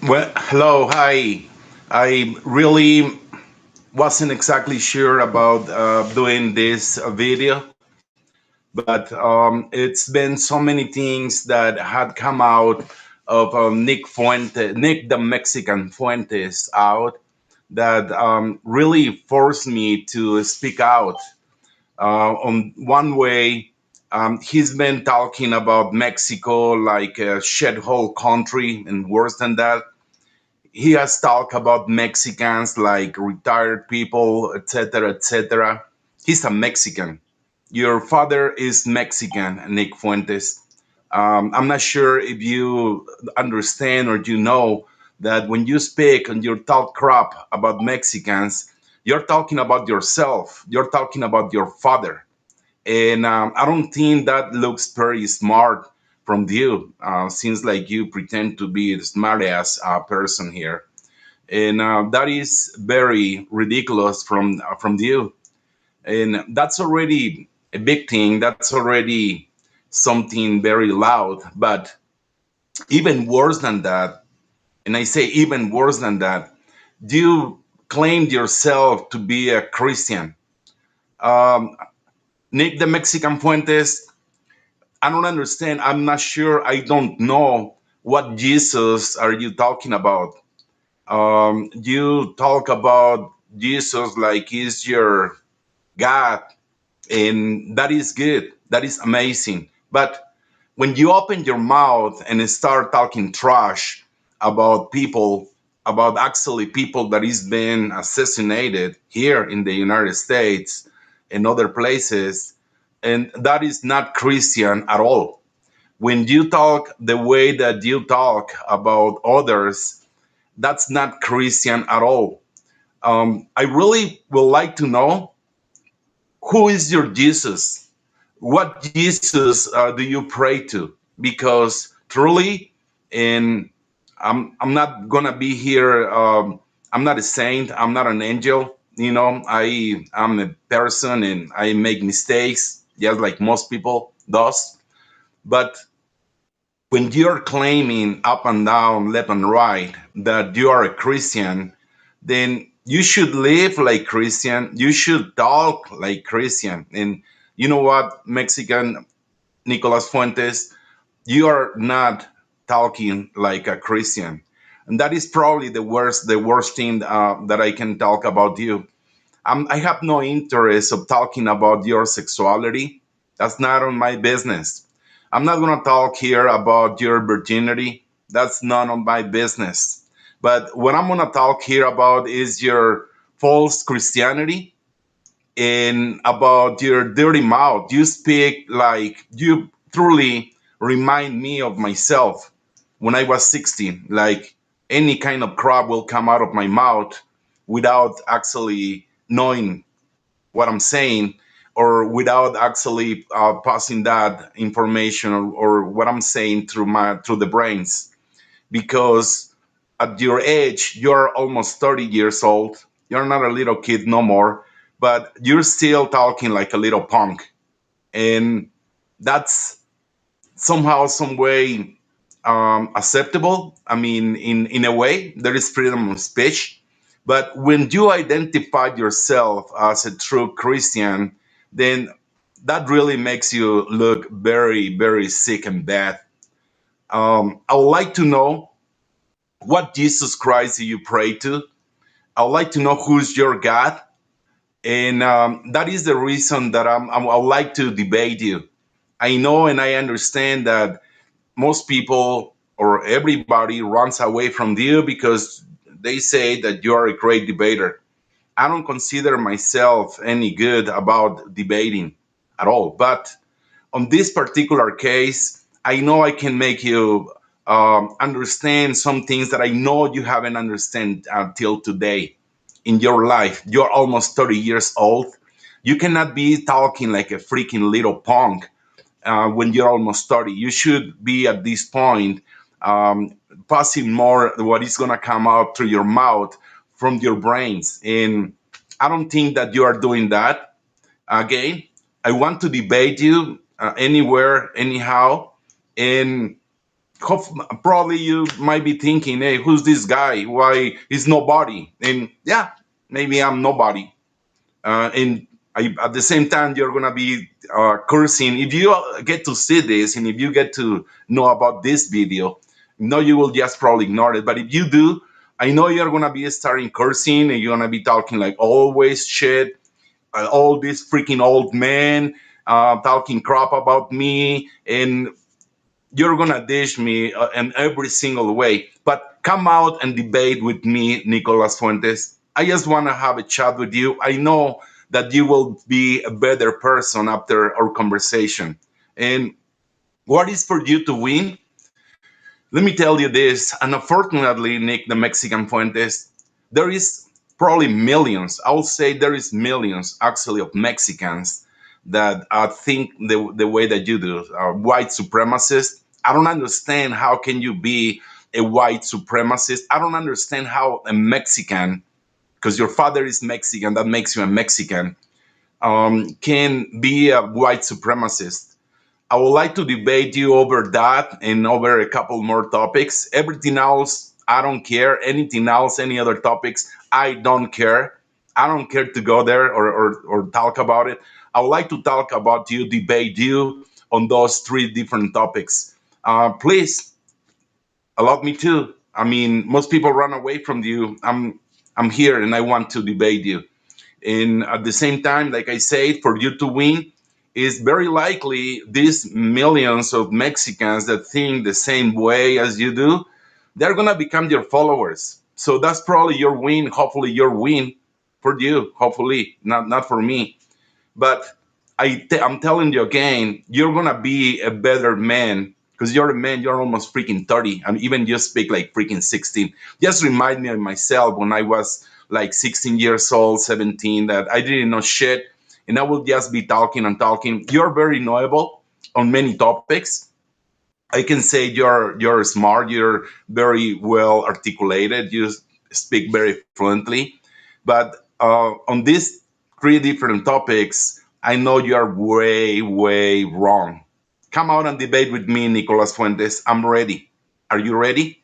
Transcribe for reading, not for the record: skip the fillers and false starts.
Well, hello, hi. I really wasn't exactly sure about doing this video, but it's been so many things that had come out of Nick the Mexican Fuentes out that really forced me to speak out. On one way, he's been talking about Mexico like a shithole country, and worse than that, he has talked about Mexicans like retired people, etc., etc. He's a Mexican. Your father is Mexican, Nick Fuentes. I'm not sure if you understand or you know that when you speak and you talk crap about Mexicans, you're talking about yourself. You're talking about your father. And I don't think that looks very smart from you. Seems like you pretend to be the smart ass person here, and that is very ridiculous from you, and that's already a big thing. That's already something very loud. But even worse than that, and I say even worse than that, you claimed yourself to be a Christian. um, Nick the Mexican Fuentes, I don't understand. I'm not sure. I don't know what Jesus are you talking about. You talk about Jesus like he's your God, and that is good. That is amazing. But when you open your mouth and start talking trash about people, about actually people that is being assassinated here in the United States and other places, and that is not Christian at all. When you talk the way that you talk about others, that's not Christian at all. I really would like to know, who is your Jesus? What Jesus do you pray to? Because truly, and I'm not gonna be here. I'm not a saint. I'm not an angel. I'm a person and I make mistakes, just like most people does. But when you're claiming up and down, left and right, that you are a Christian, then you should live like Christian. You should talk like Christian. And you know what, Mexican Nicolas Fuentes, you are not talking like a Christian. And that is probably the worst thing that I can talk about you. I have no interest of talking about your sexuality. That's not on my business. I'm not going to talk here about your virginity. That's none of my business. But what I'm going to talk here about is your false Christianity and about your dirty mouth. You speak like you truly remind me of myself when I was 16. Like any kind of crap will come out of my mouth without actually knowing what I'm saying, or without actually passing that information, or what I'm saying through the brains. Because at your age, you're almost 30 years old. You're not a little kid no more, but you're still talking like a little punk, and that's somehow, some way acceptable. I mean, in a way, there is freedom of speech. But when you identify yourself as a true Christian, then that really makes you look very, very sick and bad. I would like to know, what Jesus Christ do you pray to? I would like to know who's your God. And that is the reason that I would like to debate you. I know and I understand that most people or everybody runs away from you because they say that you are a great debater. I don't consider myself any good about debating at all. But on this particular case, I know I can make you understand some things that I know you haven't understand until today in your life. You're almost 30 years old. You cannot be talking like a freaking little punk when you're almost 30. You should be at this point um, passing more what is going to come out through your mouth from your brains. And I don't think that you are doing that. Again, I want to debate you anywhere, anyhow. And Probably you might be thinking, hey, who's this guy? Why he's nobody? And yeah, maybe I'm nobody. And at the same time, you're gonna be cursing. If you get to see this, and if you get to know about this video, no, you will just probably ignore it. But if you do, I know you're gonna be starting cursing, and you're gonna be talking like always shit, all these freaking old men talking crap about me, and you're gonna dish me in every single way. But come out and debate with me, Nicolas Fuentes. I just want to have a chat with you. I know that you will be a better person after our conversation. And what is for you to win? Let me tell you this. And unfortunately, Nick, the Mexican Fuentes, there is probably millions. I would say there is millions actually of Mexicans that think the way that you do, white supremacists. I don't understand how can you be a white supremacist. I don't understand how a Mexican, because your father is Mexican, that makes you a Mexican, can be a white supremacist. I would like to debate you over that and over a couple more topics. Everything else, I don't care. Anything else, any other topics, I don't care. I don't care to go there or talk about it. I would like to talk about you, debate you on those three different topics. Please allow me to. I mean, most people run away from you. I'm here and I want to debate you. And at the same time, like I said, for you to win, is very likely these millions of Mexicans that think the same way as you do, they're gonna become your followers. So that's probably your win. Hopefully, your win for you. Hopefully, not for me. But I'm telling you again, you're gonna be a better man because you're a man. You're almost freaking 30, and even you speak like freaking 16. Just remind me of myself when I was like 16 years old, 17, that I didn't know shit, and I would just be talking and talking. You're very knowable on many topics. I can say you're smart. You're very well articulated. You speak very fluently, but on these three different topics, I know you are way wrong. Come out and debate with me, Nicolas Fuentes. I'm ready. Are you ready?